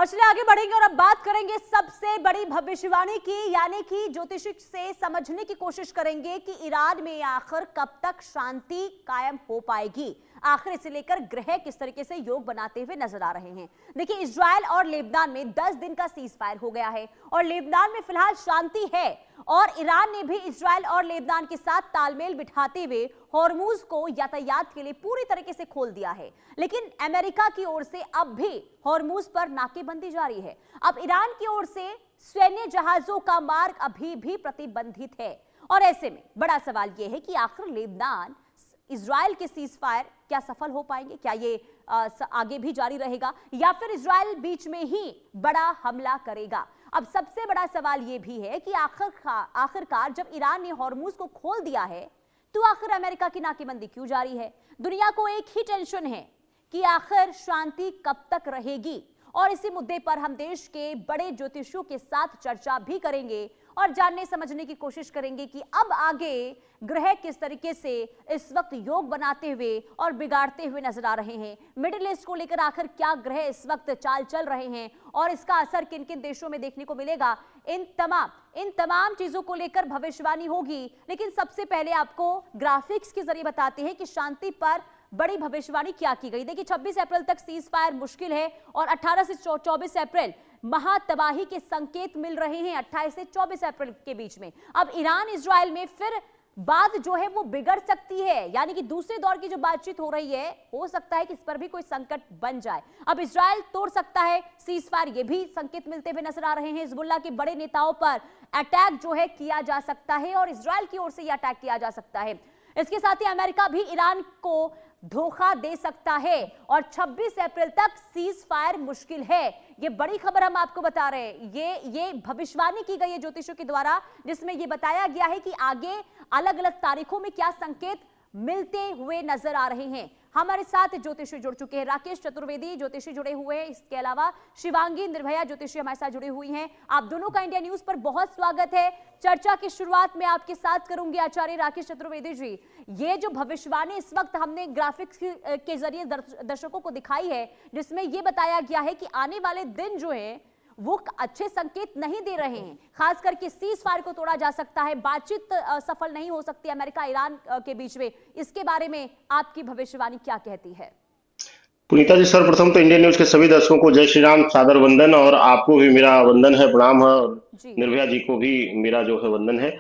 और चलिए आगे बढ़ेंगे और अब बात करेंगे सबसे बड़ी भविष्यवाणी की, यानी कि ज्योतिष से समझने की कोशिश करेंगे कि ईरान में आखिर कब तक शांति कायम हो पाएगी। आखिर इसे लेकर ग्रह किस तरीके से योग बनाते हुए नजर आ रहे हैं। देखिए, इजराइल और लेबनान में 10 दिन का सीज फायर हो गया है और लेबनान में फिलहाल शांति है और ईरान ने भी इजराइल और लेबनान के साथ तालमेल बिठाते हुए हॉर्मुज को यातायात के लिए पूरी तरीके से खोल दिया है। लेकिन अमेरिका की ओर से अब भी हॉर्मुज पर नाकेबंदी जारी है। अब ईरान की ओर से सैन्य जहाजों का मार्ग अभी भी प्रतिबंधित है और ऐसे में बड़ा सवाल यह है कि आखिर लेबनान इजराइल के सीज फायर क्या सफल हो पाएंगे? क्या ये आगे भी जारी रहेगा या फिर इजराइल बीच में ही बड़ा हमला करेगा? अब सबसे बड़ा सवाल यह भी है कि आखिरकार जब ईरान ने हॉर्मुज को खोल दिया है तो आखिर अमेरिका की नाकेबंदी क्यों जारी है? दुनिया को एक ही टेंशन है कि आखिर शांति कब तक रहेगी और इसी मुद्दे पर हम देश के बड़े ज्योतिषियों के साथ चर्चा भी करेंगे और जानने समझने की कोशिश करेंगे कि अब आगे ग्रह किस तरीके से इस वक्त योग बनाते हुए और बिगाड़ते हुए नजर आ रहे हैं। मिडिल ईस्ट को लेकर आखिर क्या ग्रह इस वक्त चाल चल रहे हैं और इसका असर किन किन देशों में देखने को मिलेगा, इन तमाम चीजों को लेकर भविष्यवाणी होगी। लेकिन सबसे पहले आपको ग्राफिक्स के जरिए बताते हैं कि शांति पर बड़ी भविष्यवाणी क्या की गई। देखिए, 26 अप्रैल तक सीज फायर मुश्किल है और 18 से 24 अप्रैल महातबाही के संकेत मिल रहे हैं। 28 से 24 अप्रैल के बीच में अब ईरान इजराइल में फिर बात जो है वो बिगड़ सकती है, यानी कि दूसरे दौर की जो बातचीत हो रही है, हो सकता है कि इस पर भी कोई संकट बन जाए। अब इजराइल तोड़ सकता है सीज फायर, ये भी संकेत मिलते हुए नजर आ रहे हैं। हिजबुल्लाह के बड़े नेताओं पर अटैक जो है किया जा सकता है और इजराइल की ओर से यह अटैक किया जा सकता है। इसके साथ ही अमेरिका भी ईरान को धोखा दे सकता है और 26 अप्रैल तक सीज फायर मुश्किल है। ये बड़ी खबर हम आपको बता रहे हैं। ये भविष्यवाणी की गई है ज्योतिषियों के द्वारा, जिसमें ये बताया गया है कि आगे अलग अलग तारीखों में क्या संकेत मिलते हुए नजर आ रहे हैं। हमारे साथ ज्योतिषी जुड़ चुके हैं, राकेश चतुर्वेदी ज्योतिषी जुड़े हुए हैं, इसके अलावा शिवांगी निर्भया ज्योतिषी हमारे साथ जुड़ी हुई हैं। आप दोनों का इंडिया न्यूज पर बहुत स्वागत है। चर्चा की शुरुआत में आपके साथ करूंगी आचार्य राकेश चतुर्वेदी जी। ये जो भविष्यवाणी इस वक्त हमने ग्राफिक्स के जरिए दर्शकों को दिखाई है, जिसमें यह बताया गया है कि आने वाले दिन जो है वो अच्छे संकेत नहीं दे रहे हैं, खास करके सीज फायर को तोड़ा जा सकता है, बातचीत सफल नहीं हो सकती अमेरिका ईरान के बीच में। इसके बारे में आपकी भविष्यवाणी क्या कहती है? पुनीता जी, सर्वप्रथम तो इंडियन न्यूज के सभी दर्शकों को जय श्री राम, सादर वंदन। और आपको भी मेरा वंदन है, प्रणाम है। और जी निर्भया जी को भी मेरा जो है वंदन है।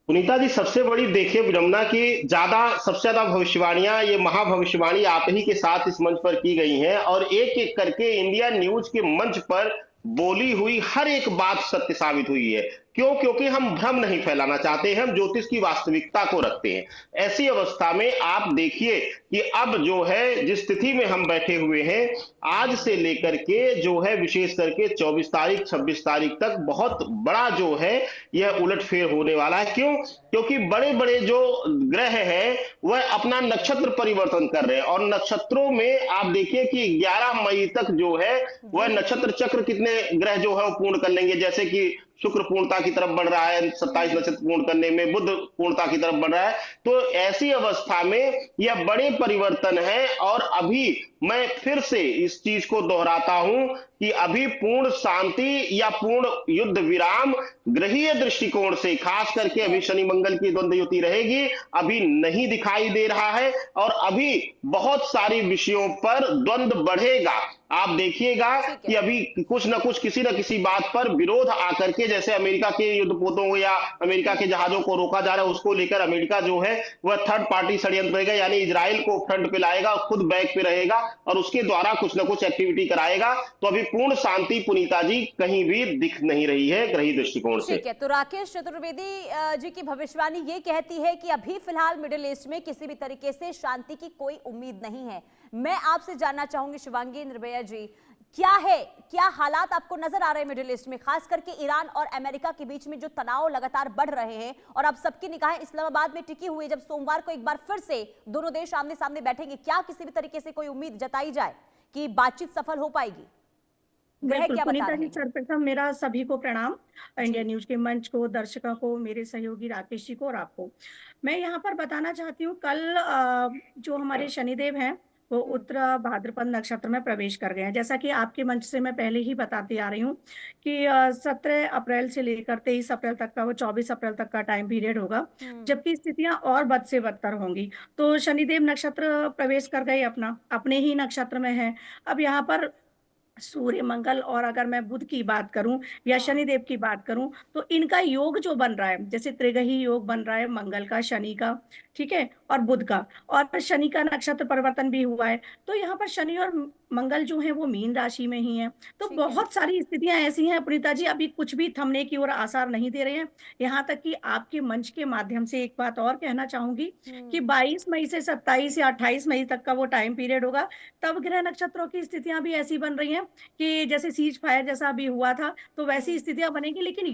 पुनीता जी, सबसे बड़ी देखिए विडंबना की सबसे ज्यादा भविष्यवाणियां, ये महाभविष्यवाणी आप ही के साथ इस मंच पर की गई हैं और एक एक करके इंडिया न्यूज के मंच पर बोली हुई हर एक बात सत्य साबित हुई है। क्यों? क्योंकि हम भ्रम नहीं फैलाना चाहते हैं, हम ज्योतिष की वास्तविकता को रखते हैं। ऐसी अवस्था में आप देखिए कि अब जो है जिस स्थिति में हम बैठे हुए हैं, आज से लेकर के जो है विशेष करके 24 तारीख 26 तारीख तक बहुत बड़ा जो है यह उलटफेर होने वाला है। क्यों? क्योंकि बड़े बड़े जो ग्रह है वह अपना नक्षत्र परिवर्तन कर रहे हैं और नक्षत्रों में आप देखिए कि 11 मई तक जो है वह जी नक्षत्र चक्र कितने ग्रह जो है वो पूर्ण कर लेंगे। जैसे कि शुक्र पूर्णता की तरफ बढ़ रहा है 27 नक्षत्र पूर्ण करने में, बुध पूर्णता की तरफ बढ़ रहा है। तो ऐसी अवस्था में यह बड़े परिवर्तन है और अभी मैं फिर से इस चीज को दोहराता हूं कि अभी पूर्ण शांति या पूर्ण युद्ध विराम ग्रहीय दृष्टिकोण से, खास करके ठीक अभी है। शनि मंगल की द्वंद्व युति रहेगी, अभी नहीं दिखाई दे रहा है और अभी बहुत सारी विषयों पर द्वंद्व बढ़ेगा। आप देखिएगा ठीक कि है। अभी कुछ ना कुछ किसी न किसी बात पर विरोध आकर के, जैसे अमेरिका के युद्धपोतों या अमेरिका के जहाजों को रोका जा रहा है, उसको लेकर अमेरिका जो है वह थर्ड पार्टी षड्यंत्र रहेगा, यानी इजराइल को फ्रंट पे लाएगा, खुद बैक पे रहेगा और उसके द्वारा कुछ ना कुछ एक्टिविटी कराएगा। तो अभी पूर्ण शांति पुनीता जी कहीं भी दिख नहीं रही है ग्रही दृष्टिकोण से। ठीक है, तो राकेश चतुर्वेदी जी की भविष्यवाणी ये कहती है कि अभी फिलहाल मिडिल ईस्ट में किसी भी तरीके से शांति की कोई उम्मीद नहीं है। मैं आपसे जानना चाहूंगी शिवांगी निर्भया जी, क्या हालात आपको नजर आ रहे हैं मिडिल ईस्ट में, खास करके ईरान और अमेरिका के बीच में जो तनाव लगातार बढ़ रहे हैं और अब सबकी निगाहें इस्लामाबाद में टिकी हुई है। जब सोमवार को एक बार फिर से दोनों देश आमने सामने बैठेंगे, क्या किसी भी तरीके से कोई उम्मीद जताई जाए कि बातचीत सफल हो पाएगी? ग्रह बिल्कुल क्या बता पुनीता रहे जी, हैं? सर्वप्रथम मेरा सभी को प्रणाम, इंडिया जी न्यूज के मंच को, दर्शकों को, मेरे सहयोगी राकेश जी को और आपको। मैं यहाँ पर बताना चाहती हूँ, कल जो हमारे शनिदेव हैं वो उत्तरा भाद्रपद नक्षत्र में प्रवेश कर गए हैं। जैसा कि आपके मंच से मैं पहले ही बताती आ रही हूँ कि 17 अप्रैल से लेकर 23 अप्रैल तक का वो 24 अप्रैल तक का टाइम पीरियड होगा, जबकि स्थितियां और बद से बदतर होंगी। तो शनिदेव नक्षत्र प्रवेश कर गए अपने ही नक्षत्र में है। अब यहाँ पर सूर्य मंगल और अगर मैं बुध की बात करूं या हाँ। शनिदेव की बात करूं तो इनका योग जो बन रहा है, जैसे त्रिग्रही योग बन रहा है मंगल का, शनि का, ठीक है, और बुध का, और शनि का नक्षत्र परिवर्तन भी हुआ है। तो यहाँ पर शनि और मंगल जो है वो मीन राशि में ही है। तो ठीक है। बहुत सारी स्थितियां ऐसी हैं पुनीता जी, अभी कुछ भी थमने की ओर आसार नहीं दे रहे हैं। यहाँ तक कि आपके मंच के माध्यम से एक बात और कहना चाहूंगी कि 22 मई से 27 या 28 मई तक का वो टाइम पीरियड होगा। तब ग्रह नक्षत्रों की स्थितियां भी ऐसी बन रही हैं कि जैसे सीज फायर जैसा अभी हुआ था, तो वैसी स्थितियां बनेगी। लेकिन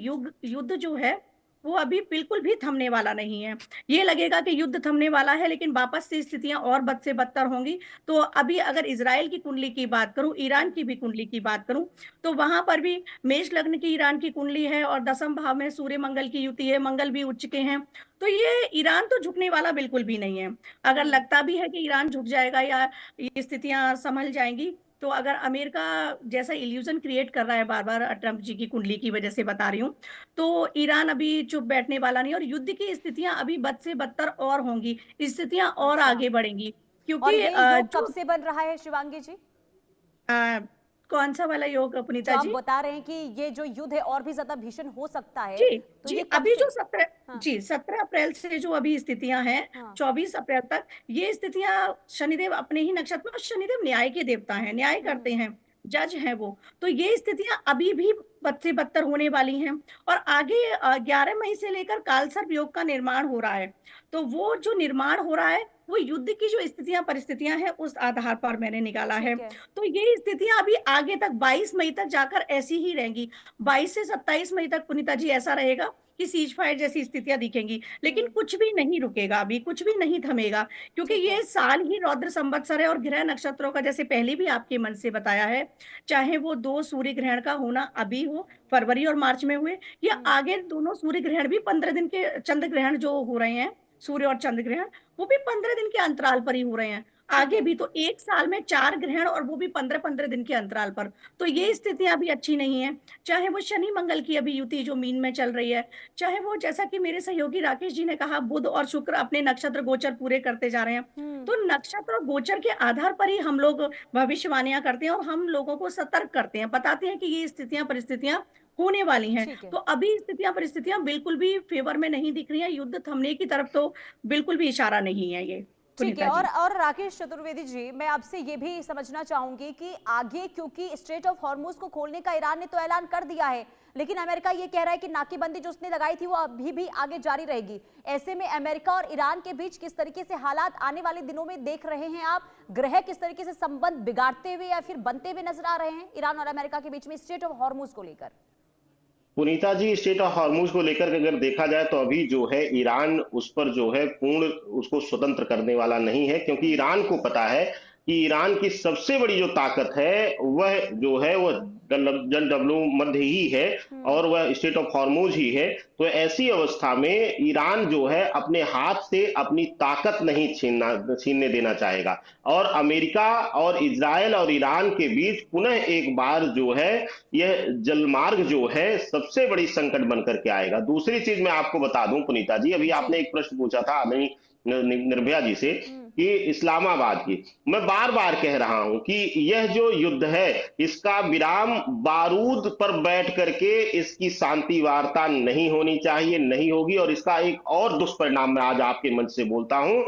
युद्ध जो है वो अभी बिल्कुल भी थमने वाला नहीं है। ये लगेगा कि युद्ध थमने वाला है, लेकिन वापस से स्थितियां और बद से बदतर होंगी। तो अभी अगर इजराइल की कुंडली की बात करूं, ईरान की भी कुंडली की बात करूं, तो वहां पर भी मेष लग्न की ईरान की कुंडली है और दसम भाव में सूर्य मंगल की युति है, मंगल भी उच्च के हैं। तो ये ईरान तो झुकने वाला बिल्कुल भी नहीं है। अगर लगता भी है कि ईरान झुक जाएगा या ये स्थितियां संभल जाएंगी, तो अगर अमेरिका जैसा इल्यूजन क्रिएट कर रहा है बार बार, ट्रंप जी की कुंडली की वजह से बता रही हूँ, तो ईरान अभी चुप बैठने वाला नहीं, और युद्ध की स्थितियां अभी बद से बदतर और होंगी, स्थितियां और अच्छा, आगे बढ़ेंगी। और क्योंकि ये योग कब से बन रहा है शिवांगी जी? अ, कौन सा वाला योग जो पुनीता आप जी? बता रहे हैं कि ये जो युद्ध है और भी ज्यादा भीषण हो सकता है, जी, तो जी, ये कब अभी से? जो 17 हाँ। जी, 17 अप्रैल से जो अभी स्थितियां हैं, हाँ। 24 अप्रैल तक, ये स्थितियां शनिदेव अपने ही नक्षत्र में, और शनिदेव न्याय के देवता हैं, न्याय करते हैं, जज हैं वो। तो ये स्थितियां अभी भी बद से बदतर होने वाली हैं। और आगे 11 मई से लेकर कालसर्प योग का निर्माण हो रहा है। तो वो जो निर्माण हो रहा है वो युद्ध की जो स्थितियां परिस्थितियां हैं उस आधार पर मैंने निकाला है। ठीक है। तो ये स्थितियां अभी आगे तक 22 मई तक जाकर ऐसी ही रहेंगी। 22 से 27 मई तक पुनीता जी ऐसा रहेगा कि सीज फायर जैसी स्थितियां दिखेंगी, लेकिन कुछ भी नहीं रुकेगा, अभी कुछ भी नहीं थमेगा, क्योंकि ठीक है। ये साल ही रौद्र संवत्सर है। और ग्रह नक्षत्रों का जैसे पहले भी आपके मन से बताया है, चाहे वो 2 सूर्य ग्रहण का होना अभी हो, फरवरी और मार्च में हुए, या आगे दोनों सूर्य ग्रहण भी 15 दिन के, चंद्र ग्रहण जो हो रहे हैं, सूर्य और चंद्र ग्रहण, वो भी 15 दिन के अंतराल पर ही हो रहे हैं। ठीक आगे है। भी तो एक साल में 4 ग्रहण, और वो भी 15-15 दिन के अंतराल पर। तो ये स्थितियां अभी अच्छी नहीं है। चाहे वो शनि मंगल की अभी युति जो मीन में चल रही है, चाहे वो जैसा कि मेरे सहयोगी राकेश जी ने कहा बुध और शुक्र अपने नक्षत्र गोचर पूरे करते जा रहे हैं। तो नक्षत्र और गोचर के आधार पर ही हम लोग भविष्यवाणियां करते हैं, और हम लोगों को सतर्क करते हैं, बताते हैं कि ये स्थितियां परिस्थितियां होने वाली हैं। ठीक है। तो अभी स्थितियां परिस्थितियां बिल्कुल भी फेवर में नहीं दिख रही हैं। युद्ध थमने की तरफ तो बिल्कुल भी इशारा नहीं है ये, ठीक है। पुनीता जी। और राकेश चतुर्वेदी जी, मैं आपसे ये भी समझना चाहूंगी कि आगे, क्योंकि स्ट्रेट ऑफ हॉर्मुज को खोलने का ईरान ने तो ऐलान कर दिया है, लेकिन अमेरिका ये कह रहा है कि नाकेबंदी जो उसने लगाई थी वो अभी भी आगे जारी रहेगी। ऐसे में अमेरिका और ईरान के बीच किस तरीके से हालात आने वाले दिनों में देख रहे हैं आप? ग्रह किस तरीके से संबंध बिगाड़ते हुए या फिर बनते हुए नजर आ रहे हैं ईरान और अमेरिका के बीच में स्ट्रेट ऑफ हॉर्मुज को लेकर? पुनीता जी, स्टेट ऑफ हॉर्मुज को लेकर के अगर देखा जाए तो अभी जो है ईरान उस पर जो है पूर्ण उसको स्वतंत्र करने वाला नहीं है, क्योंकि ईरान को पता है कि ईरान की सबसे बड़ी जो ताकत है वह जो है वह जल डब्ल्यू मध्य ही है, और वह स्टेट ऑफ हॉर्मुज ही है। तो ऐसी अवस्था में ईरान जो है अपने हाथ से अपनी ताकत नहीं छीनने देना चाहेगा, और अमेरिका और इजराइल और ईरान के बीच पुनः एक बार जो है यह जलमार्ग जो है सबसे बड़ी संकट बनकर के आएगा। दूसरी चीज मैं आपको बता दूं पुनीता जी, अभी आपने एक प्रश्न पूछा था आदरणीय निर्भया जी से कि इस्लामाबाद की, मैं बार बार कह रहा हूं कि यह जो युद्ध है इसका विराम बारूद पर बैठ करके इसकी शांति वार्ता नहीं होनी चाहिए, नहीं होगी। और इसका एक और दुष्परिणाम मैं आज आपके मंच से बोलता हूं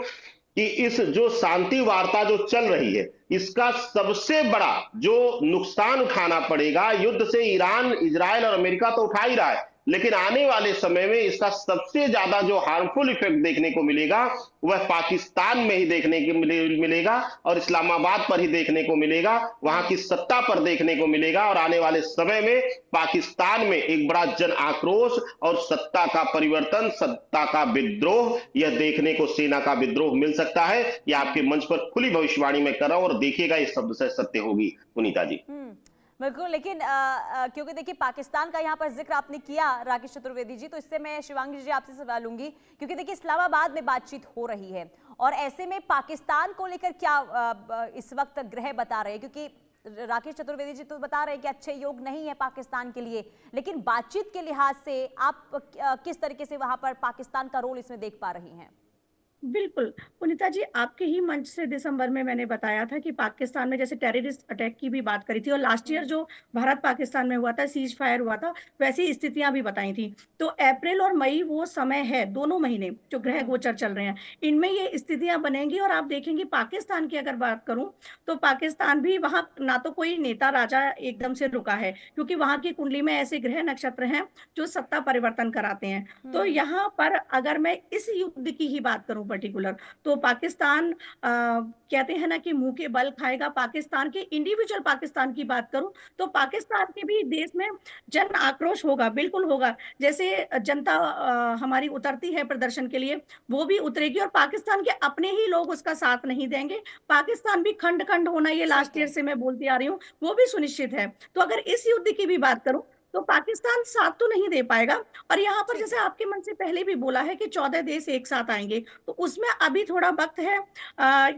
कि इस जो शांति वार्ता जो चल रही है इसका सबसे बड़ा जो नुकसान उठाना पड़ेगा, युद्ध से ईरान, इजराइल और अमेरिका तो उठा ही रहा है, लेकिन आने वाले समय में इसका सबसे ज्यादा जो हार्मफुल इफेक्ट देखने को मिलेगा वह पाकिस्तान में ही देखने को मिलेगा, और इस्लामाबाद पर ही देखने को मिलेगा, वहां की सत्ता पर देखने को मिलेगा। और आने वाले समय में पाकिस्तान में एक बड़ा जन आक्रोश और सत्ता का परिवर्तन, सत्ता का विद्रोह, यह देखने को, सेना का विद्रोह मिल सकता है। यह आपके मंच पर खुली भविष्यवाणी में कर रहा हूं, और देखिएगा ये शब्द से सत्य होगी पुनीता जी। बिल्कुल, लेकिन क्योंकि देखिए पाकिस्तान का यहाँ पर जिक्र आपने किया राकेश चतुर्वेदी जी, तो इससे मैं शिवांगी जी आपसे सवाल लूंगी, क्योंकि देखिए इस्लामाबाद में बातचीत हो रही है और ऐसे में पाकिस्तान को लेकर क्या इस वक्त ग्रह बता रहे हैं? क्योंकि राकेश चतुर्वेदी जी तो बता रहे हैं कि अच्छे योग नहीं है पाकिस्तान के लिए, लेकिन बातचीत के लिहाज से आप किस तरीके से वहां पर पाकिस्तान का रोल इसमें देख पा रही हैं? बिल्कुल, पुनीता जी आपके ही मंच से दिसंबर में मैंने बताया था कि पाकिस्तान में जैसे टेररिस्ट अटैक की भी बात करी थी और लास्ट ईयर जो भारत पाकिस्तान में हुआ था, सीज फायर हुआ था, वैसी स्थितियां भी बताई थी। तो अप्रैल और मई वो समय है, दोनों महीने जो ग्रह गोचर चल रहे हैं, इनमें ये स्थितियां बनेंगी और आप देखेंगे पाकिस्तान की अगर बात करूं तो पाकिस्तान भी वहां ना तो कोई नेता राजा एकदम से रुका है, क्योंकि वहां की कुंडली में ऐसे ग्रह नक्षत्र हैं जो सत्ता परिवर्तन कराते हैं। तो यहाँ पर अगर मैं इस युद्ध की ही बात करूं पर्टिकुलर, तो पाकिस्तान कहते हैं ना कि मुंह के बल खाएगा। पाकिस्तान के इंडिविजुअल पाकिस्तान की बात करूं तो पाकिस्तान के भी देश में जन आक्रोश होगा, बिल्कुल होगा। जैसे जनता हमारी उतरती है प्रदर्शन के लिए, वो भी उतरेगी और पाकिस्तान के अपने ही लोग उसका साथ नहीं देंगे। पाकिस्तान भी खंड खंड होना, ये लास्ट ईयर से मैं बोलती आ रही हूँ, वो भी सुनिश्चित है। तो अगर इस युद्ध की भी बात करूं तो पाकिस्तान साथ तो नहीं दे पाएगा। और यहाँ पर जैसे आपके मन से पहले भी बोला है कि 14 देश एक साथ आएंगे, तो उसमें अभी थोड़ा वक्त है,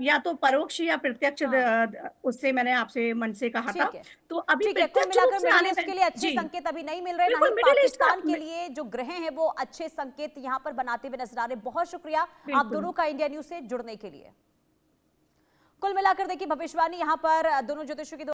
या तो परोक्ष या प्रत्यक्ष उससे मैंने आपसे मन से कहा था। तो अभी ठीक है, कुल प्रत्यक्ष रूप मिलाकर से मिडिल आने ईस्ट में के लिए अच्छे जी संकेत अभी नहीं मिल रहे, ना बिल्कुल ही मिडिल ईस्ट पाकिस्तान के लिए जो ग्रह हैं वो अच्छे संकेत यहाँ पर बनाते हुए नजर आ रहे। बहुत शुक्रिया आप दोनों का इंडिया न्यूज से जुड़ने के लिए। कुल मिलाकर देखिए भविष्यवाणी यहाँ पर दोनों ज्योतिषों की